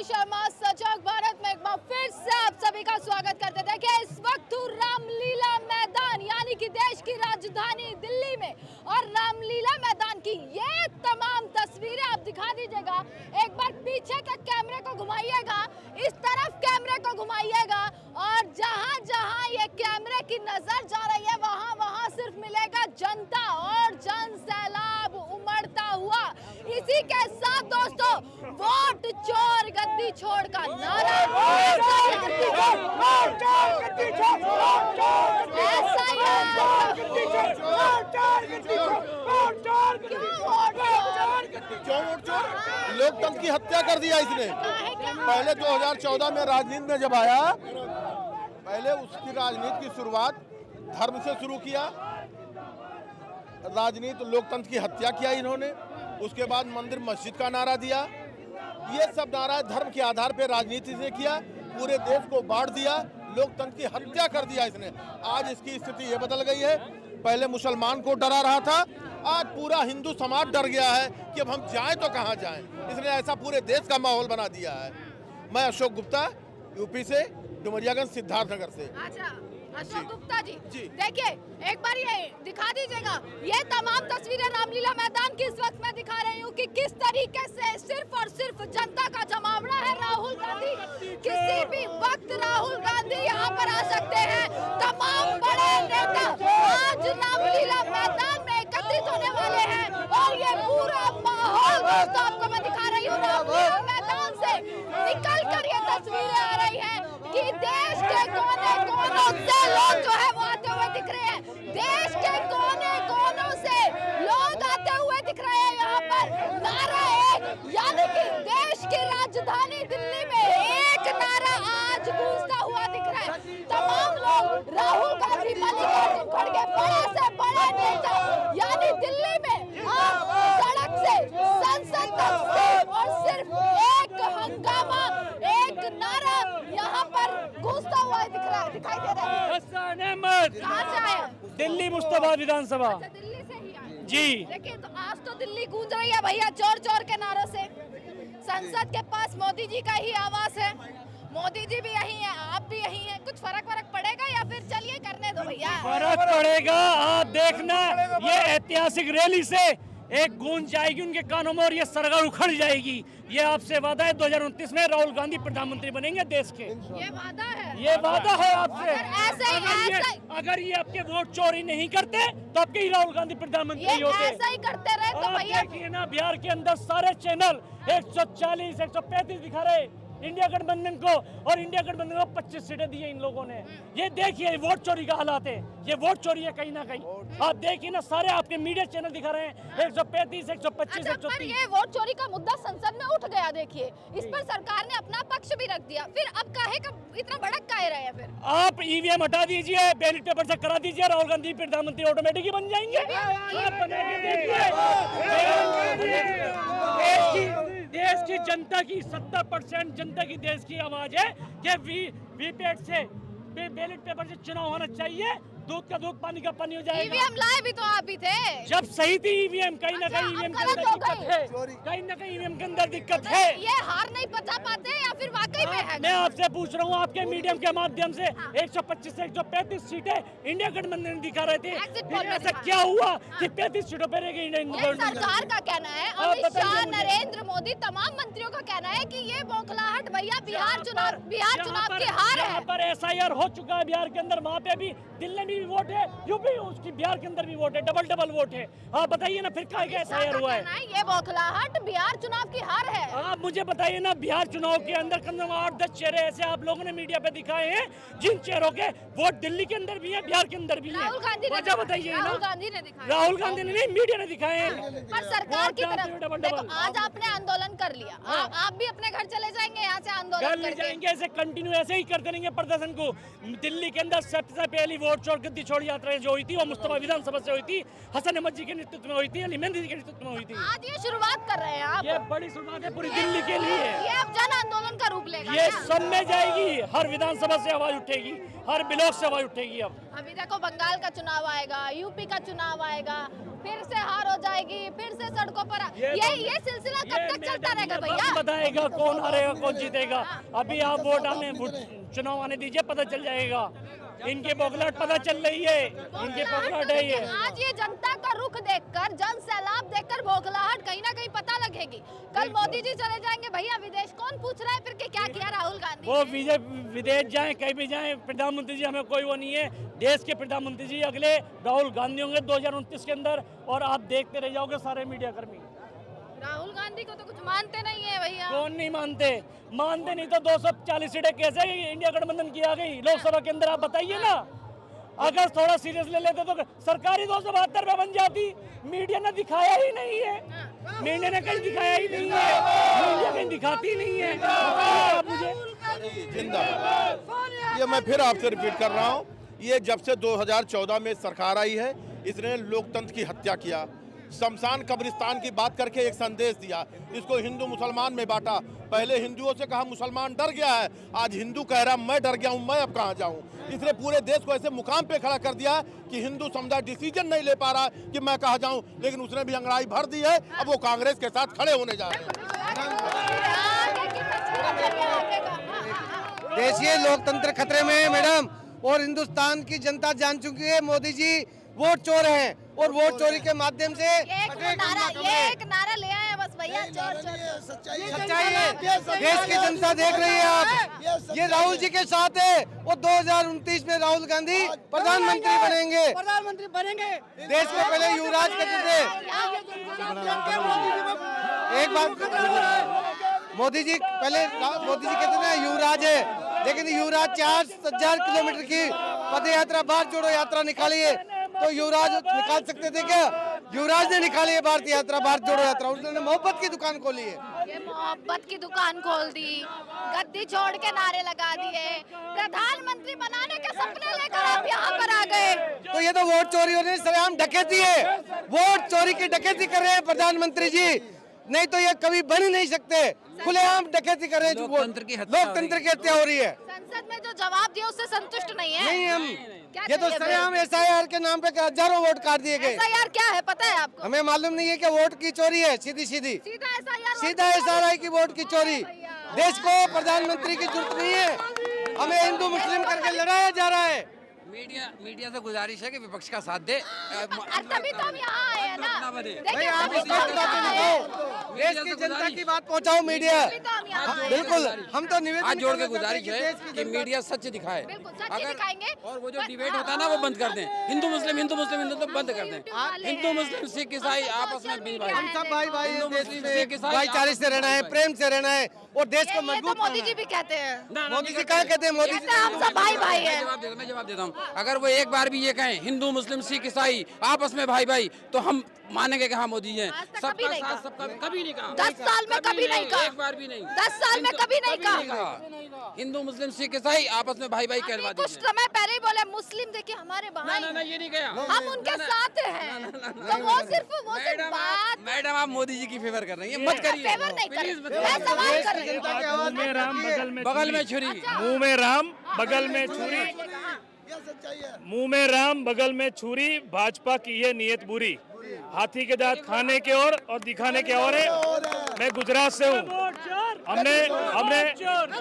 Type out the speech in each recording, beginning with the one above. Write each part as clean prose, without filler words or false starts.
मनीष शर्मा सजग भारत में एक बार फिर से आप सभी का स्वागत करते थे कि इस वक्त रामलीला मैदान यानी कि देश की राजधानी दिल्ली में और रामलीला मैदान की ये तमाम तस्वीरें आप दिखा दीजिएगा। एक बार पीछे के कैमरे को घुमाइएगा, इस तरफ कैमरे को घुमाइएगा और जहां जहां ये कैमरे की नजर जा रही है वहां वहां सिर्फ मिलेगा जनता और जन सैलाब उमड़ता हुआ। इसी के साथ दोस्तों वोट चोर गद्दी छोड़ का नारा लोकतंत्र की हत्या कर दिया इसने। पहले 2014 में राजनीति में जब आया, पहले उसकी राजनीति की शुरुआत धर्म से शुरू किया। राजनीति लोकतंत्र की हत्या किया इन्होंने। उसके बाद मंदिर मस्जिद का नारा दिया। ये सब नारा धर्म के आधार पर राजनीति से किया, पूरे देश को बांट दिया, लोकतंत्र की हत्या कर दिया इसने। आज इसकी स्थिति ये बदल गई है। पहले मुसलमान को डरा रहा था, आज पूरा हिंदू समाज डर गया है कि अब हम जाएं तो कहां जाएं। इसने ऐसा पूरे देश का माहौल बना दिया है। मैं अशोक गुप्ता, यूपी से, डुमरियागंज, सिद्धार्थनगर से। अच्छा अशोक गुप्ता जी, देखिए एक बार ये दिखा दीजिएगा ये तमाम तस्वीरें रामलीला मैदान की। इस वक्त मैं दिखा रही हूँ कि किस तरीके से सिर्फ और सिर्फ जनता का जमावड़ा है। राहुल गांधी किसी भी वक्त राहुल गांधी यहाँ पर आ सकते हैं। तमाम बड़े नेता आज रामलीला मैदान में एकत्रित होने वाले हैं और ये पूरा माहौल दोस्तों आपको मैं दिखा रही हूँ। रामलीला मैदान से निकल कर ये तस्वीरें आ रही है कि देश के कोने कोनों से लोग जो है वो आते हुए दिख रहे हैं। देश के कोने कोनों से लोग आते हुए दिख रहे हैं। यहाँ पर नारा एक यानी कि देश की राजधानी दिल्ली में एक नारा आज गूंजता हुआ दिख रहा है। तमाम लोग राहुल गांधी, मल्लिकार्जुन खड़गे, बड़े से बड़े नेता यानी दिल्ली में आप सड़क से संसद तक सिर्फ और सिर्फ एक हंगामा, एक नारा यहाँ पर गूंजता हुआ दिख रहा है, दिखाई दे रहा है। कहाँ से आए? दिल्ली मुस्तफा विधानसभा। अच्छा, दिल्ली से ही आए जी। देखिए तो आज तो दिल्ली गूंज रही है भैया चोर चोर के नारों से। संसद के पास मोदी जी का ही आवास है, मोदी जी भी यही है, आप भी यही है। कुछ फर्क पड़ेगा या फिर चलिए करने दो भैया? फर्क पड़ेगा, आप देखना। ये ऐतिहासिक रैली से एक गूंज जाएगी उनके कानों में और ये सरकार उखड़ जाएगी। ये आपसे वादा है 2029 में राहुल गांधी प्रधानमंत्री बनेंगे देश के। ये वादा है, ये वादा है आपसे। अगर ये आपके वोट चोरी नहीं करते तो आपके ही राहुल गांधी प्रधानमंत्री होते। ऐसा ही करते रहे तो भैया देखिए ना, बिहार के अंदर सारे चैनल 140, 135 दिखा रहे इंडिया गठबंधन को, और इंडिया गठबंधन को 25 सीटें दी है इन लोगों ने। ये देखिए वोट चोरी का हालात है, ये वोट चोरी है कहीं ना कहीं। आप देखिए ना, सारे आपके मीडिया चैनल दिखा रहे हैं 135, 125, 130। ये वोट चोरी का मुद्दा संसद में उठ गया। देखिए इस पर सरकार ने अपना पक्ष भी रख दिया, फिर अब काहे का इतना भड़क काहे रहे हैं? फिर आप ईवीएम हटा दीजिए, बैलेट पेपर से करा दीजिए, राहुल गांधी प्रधानमंत्री ऑटोमेटिक ही बन जाएंगे। आप बना के देखिए, देश की जनता की 70% जनता की देश की आवाज है कि वीपैट से, बैलेट पेपर से चुनाव होना चाहिए। दूध का दूध, पानी का पानी हो जाएगा। ईवीएम लाए भी तो आप ही थे जब सही थी ईवीएम। कहीं ना कहीं ईवीएम के अंदर दिक्कत है, कहीं ना कहीं ईवीएम के अंदर दिक्कत है। ये हार नहीं पचा पाते या फिर वाकई में है? मैं आपसे पूछ रहा हूँ, आपके मीडियम के माध्यम से 125 से 135 सीटें इंडिया गठबंधन दिखा रहे थे, ऐसा क्या हुआ कि 35 सीटों पर रह गई? सरकार का कहना है, अमित शाह, नरेंद्र मोदी, तमाम मंत्रियों का कहना है कि ये बौखलाहट भैया बिहार चुनाव की हार है। यहाँ पर SIR हो चुका है बिहार के अंदर, वहाँ पे भी दिल्ली में भी वोट है, यूपी उसकी बिहार के अंदर भी वोट है, डबल वोट है। आप बताइए ना फिर क्या SIR हुआ है? ये बौखलाहट बिहार चुनाव की हार है। आप मुझे बताइए ना, बिहार चुनाव के अंदर कम से कम 8-10 चेहरे ऐसे आप लोगों ने मीडिया पे दिखाए हैं जिन चेहरों के वोट दिल्ली के अंदर भी है, बिहार के अंदर भी है। राहुल गांधी ने बताइए, राहुल गांधी ने दिखाया, राहुल गांधी ने नहीं, मीडिया ने दिखाए हैं। पर सरकार की तरफ देखो, आज आपने आंदोलन कर लिया, आप भी अपने घर चले जाएंगे यहाँ से आंदोलन कर जाएंगे। ऐसे कंटिन्यू ऐसे ही करते रहेंगे प्रदर्शन को। दिल्ली के अंदर सबसे पहली वोट चोर गद्दी छोड़ यात्रा जो हुई थी वो मुस्तफा विधानसभा से हुई थी, हसन अहमद जी के नेतृत्व में हुई थी, अली मेहंदी जी के नेतृत्व में हुई थी। आज ये शुरुआत कर रहे हैं आप? ये बड़ी शुरुआत है पूरी दिल्ली के लिए। ये अब जन आंदोलन का रूप लेगा। ये सब में जाएगी, हर विधानसभा से आवाज उठेगी, हर ब्लॉक से आवाज उठेगी। अब अभी देखो बंगाल का चुनाव आएगा, यूपी का चुनाव आएगा, फिर से हार हो जाएगी, फिर से सड़कों पर ये सिलसिला कब तक चलता रहेगा भैया? बताएगा कौन हारेगा कौन जीतेगा। अभी आप चुनाव आने दीजिए, पता चल जाएगा। इनके बौखलाहट पता चल रही है, इनके बौखलाहट है ये। आज ये जनता का रुख देखकर, जन सैलाब देखकर बौखलाहट कहीं ना कहीं पता लगेगी। कल मोदी जी चले जाएंगे भैया विदेश, कौन पूछ रहा है फिर कि क्या किया राहुल गांधी? वो विदेश जाएं, कहीं भी जाएं, प्रधानमंत्री जी हमें कोई वो नहीं है। देश के प्रधानमंत्री जी अगले राहुल गांधी होंगे 2029 के अंदर, और आप देखते रह जाओगे सारे मीडिया कर्मी। राहुल गांधी को तो कुछ मानते नहीं है भैया। कौन नहीं मानते? मानते नहीं तो 240 सीटें कैसे इंडिया गठबंधन की आ गई लोकसभा के अंदर? आप बताइए ना। अगर थोड़ा सीरियस ले लेते तो सरकारी 272 में बन जाती। मीडिया ने दिखाया ही नहीं है, मीडिया ने कहीं दिखाया ही नहीं है, मीडिया कहीं दिखाती नहीं है। आप मुझे जिंदाबाद। ये मैं फिर आपसे रिपीट कर रहा हूँ, ये जब से 2014 में सरकार आई है, इसने लोकतंत्र की हत्या किया। शमशान कब्रिस्तान की बात करके एक संदेश दिया, इसको हिंदू मुसलमान में बांटा। पहले हिंदुओं से कहा मुसलमान डर गया है, आज हिंदू कह रहा मैं डर गया हूँ, मैं अब कहाँ जाऊँ। इसने पूरे देश को ऐसे मुकाम पे खड़ा कर दिया कि हिंदू समुदाय डिसीजन नहीं ले पा रहा कि मैं कहाँ जाऊँ। लेकिन उसने भी अंगड़ाई भर दी है, अब वो कांग्रेस के साथ खड़े होने जा रहे हैं। देशीय लोकतंत्र खतरे में है मैडम, और हिंदुस्तान की जनता जान चुकी है मोदी जी वोट चोर हैं, और वोट चोरी के माध्यम से ये एक नारा ले आए बस भैया, चोर चोर। सच्चाई है। देश की जनता देख रही है आप, ये राहुल जी के साथ है। वो 2029 में राहुल गांधी प्रधानमंत्री बनेंगे। देश में पहले युवराज कहते थे, एक बात मोदी जी कहते थे युवराज है, लेकिन युवराज 4000 किलोमीटर की पद यात्रा, भारत जोड़ो यात्रा निकाली है, तो युवराज निकाल सकते थे क्या? युवराज ने निकाली है भारत यात्रा, भारत जोड़ो यात्रा। उसने मोहब्बत की दुकान खोली है, ये मोहब्बत की दुकान खोल दी, गद्दी छोड़ के नारे लगा दिए, प्रधानमंत्री बनाने के सपने लेकर आप यहाँ पर आ गए। तो ये तो वोट चोरी होने सरेआम डकैती है, वोट चोरी की डकैती कर रहे हैं प्रधानमंत्री जी, नहीं तो ये कभी बन ही नहीं सकते। खुलेआम डकैती कर रहे हैं, लोकतंत्र की हत्या हो रही है। संसद में जो जवाब दिया उससे संतुष्ट नहीं है। नहीं हम, ये तो सरेआम SIR के नाम पे हजारों वोट काट दिए गए। SIR क्या है पता है आपको? हमें मालूम नहीं है कि वोट की चोरी है, सीधी सीधा SRI की वोट की चोरी। देश को प्रधानमंत्री की जरूरत नहीं है, हमें हिंदू मुस्लिम करके लड़ाया जा रहा है। मीडिया से गुजारिश है कि विपक्ष का साथ दे। तभी तो हम यहाँ आए हैं ना। भाई आप इस बात देश की जनता की बात पहुँचाओ मीडिया। बिल्कुल, हम तो निवेदन हाथ जोड़ के गुजारिश है कि मीडिया सच दिखाए। दिखाएंगे, और वो जो डिबेट होता है ना वो बंद कर दें, हिंदू मुस्लिम बंद कर दें। हिंदू मुस्लिम सिख ईसाई आपस में हम सब भाई हिंदू मुस्लिम सिख ईसाई भाईचारे से रहना है, प्रेम से रहना है, और देश को ये तो मजबूत मोदी जी भी कहते हैं। मोदी जी क्या कहते हैं? मोदी जी हम सब भाई भाई हैं। मैं जवाब देता हूँ। अगर वो एक बार भी ये कहें हिंदू मुस्लिम सिख ईसाई आपस में भाई भाई, तो हम मानेंगे कि हाँ मोदी जी हैं। कभी नहीं कहा। सबका कभी नहीं कहा। 10 साल में कभी नहीं कहा। एक बार भी नहीं। 10 साल में कभी नहीं कहा। हिंदू मुस्लिम सिख ईसाई आपस में भाई भाई कहलवा कुछ समय पहले ही बोले मुस्लिम देखिए हमारे भाई, ना ये नहीं कहा। हम उनके साथ हैं। तो वो सिर्फ बात। मैडम आप मोदी जी की फेवर कर रही हैं, मत करिए। फेवर नहीं कर रही, मैं सवाल कर रही हूँ। मुंह में राम बगल में छुरी। मुंह में राम बगल में छुरी, मुंह में राम बगल में छुरी, भाजपा की ये नीयत बुरी। हाथी के दांत खाने के और दिखाने के और है। मैं गुजरात से हूँ, हमने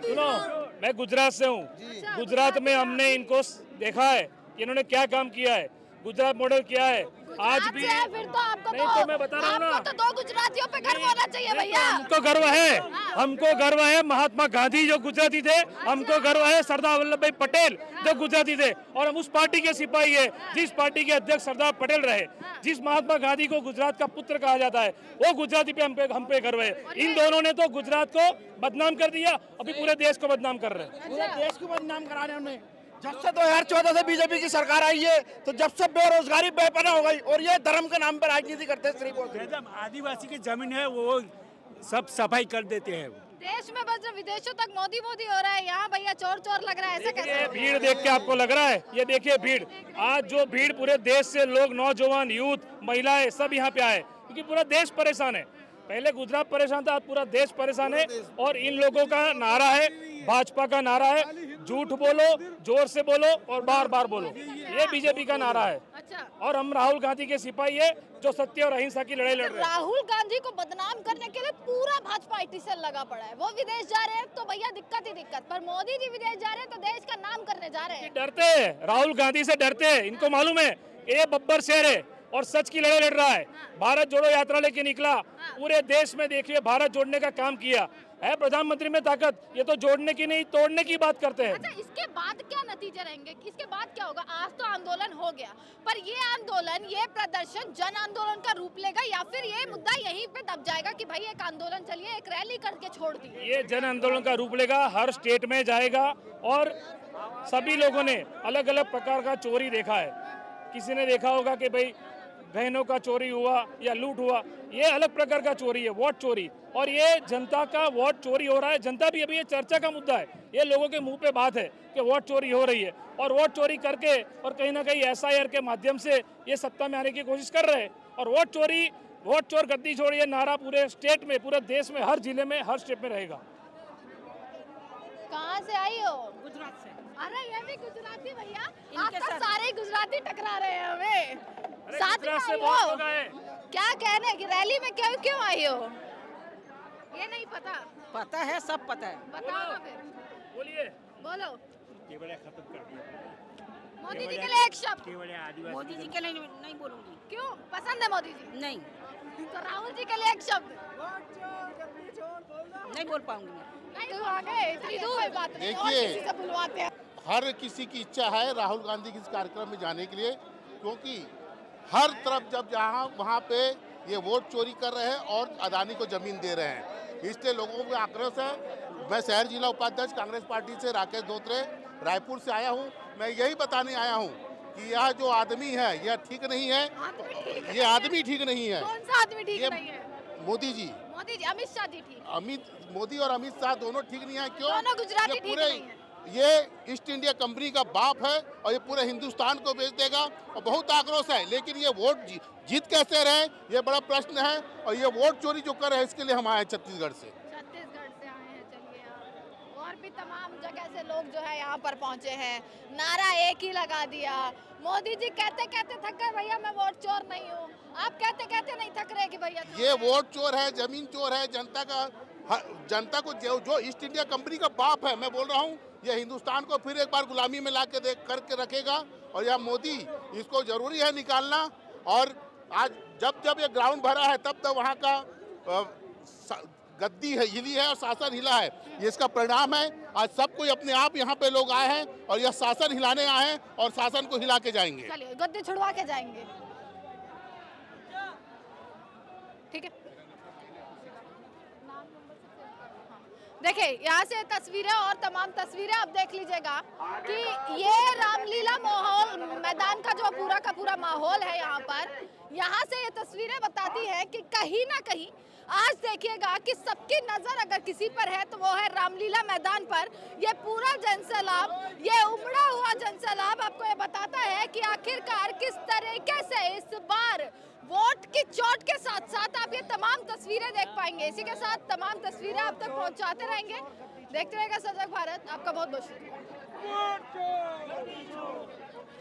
सुनो, मैं गुजरात से हूँ। गुजरात में हमने इनको देखा है कि इन्होंने क्या काम किया है, गुजरात मॉडल किया है। आज भी फिर तो आपको नहीं तो मैं बता रहा हूँ ना, आपको तो 2 गुजरातियों पे गर्व होना चाहिए भैया। हमको गर्व है, हमको गर्व है महात्मा गांधी जो गुजराती थे, हमको गर्व है सरदार वल्लभ भाई पटेल जो गुजराती थे, और हम उस पार्टी के सिपाही है जिस पार्टी के अध्यक्ष सरदार पटेल रहे। जिस महात्मा गांधी को गुजरात का पुत्र कहा जाता है वो गुजराती पे हम पे गर्व है। इन दोनों ने तो गुजरात को बदनाम कर दिया, अभी पूरे देश को बदनाम कर रहे हैं। पूरे देश को बदनाम करा रहे हैं उन्हें। जब से 2014 से बीजेपी की सरकार आई है, तो जब से बेरोजगारी बेपनाह हो गई, और ये धर्म के नाम पर राजनीति करते हैं। सिर्फ आदिवासी की जमीन है वो सब सफाई कर देते हैं। देश में बस विदेशों तक मोदी हो रहा है, यहाँ भैया चोर चोर लग रहा है, ऐसा कैसे? भीड़ देख के आपको लग रहा है? ये देखिए भीड़, आज जो भीड़ पूरे देश से लोग, नौजवान, यूथ, महिलाएं सब यहाँ पे आए, क्योंकि पूरा देश परेशान है। पहले गुजरात परेशान था, आज पूरा देश परेशान है। और इन लोगों का नारा है, भाजपा का नारा है, झूठ बोलो, जोर से बोलो और बार बार बोलो, ये बीजेपी का नारा है। अच्छा। और हम राहुल गांधी के सिपाही है जो सत्य और अहिंसा की लड़ाई लड़ रहे हैं। राहुल गांधी को बदनाम करने के लिए पूरा भाजपा ITCL लगा पड़ा है। वो विदेश जा रहे हैं तो भैया दिक्कत ही दिक्कत, पर मोदी जी विदेश जा रहे हैं तो देश का नाम करने जा रहे हैं। डरते हैं, राहुल गांधी से डरते हैं। इनको मालूम है ये बब्बर शेर है और सच की लड़ाई लड़ रहा है। भारत जोड़ो यात्रा लेके निकला, पूरे देश में देखिए भारत जोड़ने का काम किया है। प्रधानमंत्री में ताकत, ये तो जोड़ने की नहीं तोड़ने की बात करते हैं। अच्छा, इसके बाद क्या नतीजे रहेंगे? इसके बाद क्या होगा? आज तो आंदोलन हो गया, पर ये आंदोलन, ये प्रदर्शन जन आंदोलन का रूप लेगा या फिर ये मुद्दा यहीं पे दब जाएगा कि भाई एक आंदोलन चलिए, एक रैली करके छोड़ दी? ये जन आंदोलन का रूप लेगा, हर स्टेट में जाएगा और सभी लोगों ने अलग अलग प्रकार का चोरी देखा है। किसी ने देखा होगा कि भाई गहनों का चोरी हुआ या लूट हुआ, ये अलग प्रकार का चोरी है, वोट चोरी। और ये जनता का वोट चोरी हो रहा है। जनता भी अभी ये चर्चा का मुद्दा है, ये लोगों के मुंह पे बात है कि वोट चोरी हो रही है और वोट चोरी करके और कहीं ना कहीं SIR के माध्यम से ये सत्ता में आने की कोशिश कर रहे हैं। और वोट चोर गद्दी छोड़ी, ये नारा पूरे स्टेट में, पूरे देश में, हर जिले में, हर स्टेट में रहेगा। कहाँ से आई हो? गुजरात से। अरे ये भी गुजराती भैया, आप इनके तो साथ- सारे गुजराती टकरा रहे हैं हमें। साथ में गुजरात से आई बहुत हो? लोग आए। क्या कहने की रैली में क्यों क्यों आई हो? ये नहीं पता? पता है, सब पता है। बताओ ना फिर। बोलिए। बोलो। खत्म कर दिया। मोदी जी के लिए एक शब्द। मोदी जी के लिए नहीं बोलूंगी। क्यों पसंद है मोदी जी? नहीं, तो राहुल जी के लिए एक शब्द। नहीं बोल पाऊंगी मैं। नहीं तो आ गए, इतनी दूर बात नहीं, और देखिए। किसी से बुलवाते हैं। हर किसी की इच्छा है राहुल गांधी के इस कार्यक्रम में जाने के लिए, क्योंकि हर तरफ जब जहाँ वहाँ पे ये वोट चोरी कर रहे हैं और अदानी को जमीन दे रहे हैं, इसलिए लोगों में आक्रोश है। मैं शहर जिला उपाध्यक्ष कांग्रेस पार्टी से राकेश धोत्रे रायपुर से आया हूँ। मैं यही बताने आया हूँ कि यह जो आदमी है यह ठीक नहीं है, ये आदमी ठीक नहीं है। कौन सा आदमी ठीक ये नहीं है? मोदी जी, अमित शाह जी ठीक। मोदी और अमित शाह दोनों ठीक नहीं है। क्यों? दोनों गुजराती ये ठीक पूरे नहीं है। ये ईस्ट इंडिया कंपनी का बाप है और ये पूरे हिंदुस्तान को बेच देगा और बहुत आक्रोश है। लेकिन ये वोट जीत कैसे रहे, ये बड़ा प्रश्न है। और ये वोट चोरी जो कर रहे हैं, इसके लिए हम आए छत्तीसगढ़ से। छत्तीसगढ़ से आए हैं, चलिए आप। और भी तमाम जगह से लोग जो है यहाँ पर पहुँचे हैं। नारा एक ही लगा दिया। मोदी जी कहते कहते थक गए, भैया मैं वोट चोर नहीं हूँ। आप कहते कहते नहीं थक रहे कि भैया ये वोट चोर है, जमीन चोर है, जनता को जो ईस्ट इंडिया कंपनी का बाप है, मैं बोल रहा हूँ, ये हिंदुस्तान को फिर एक बार गुलामी में ला के करके रखेगा। और यह मोदी, इसको जरूरी है निकालना। और आज जब ये ग्राउंड भरा है, तब वहाँ का गद्दी है, हिली है और शासन हिला है। ये इसका परिणाम है। आज सब कोई अपने आप यहाँ पे लोग आए हैं और यह शासन हिलाने आए हैं और शासन को हिला के जाएंगे। चलिए गद्दी छुड़वा के जाएंगे। ठीक है। देखिए यहाँ से तस्वीरें और तमाम तस्वीरें आप देख लीजिएगा कि ये रामलीला माहौल, मैदान का जो पूरा का पूरा माहौल है यहाँ पर, यहाँ से ये तस्वीरें बताती हैं कि कहीं ना कहीं आज देखिएगा कि सबकी नजर अगर किसी पर है तो वो है रामलीला मैदान पर। ये पूरा जनसैलाब, ये उमड़ा हुआ जनसैलाब आपको ये बताता है कि आखिरकार किस तरीके से इस बार वोट की चोट के साथ साथ आप ये तमाम तस्वीरें देख पाएंगे। इसी के साथ तमाम तस्वीरें आप तक पहुंचाते रहेंगे। देखते रहेगा सजग भारत। आपका बहुत बहुत शुक्रिया।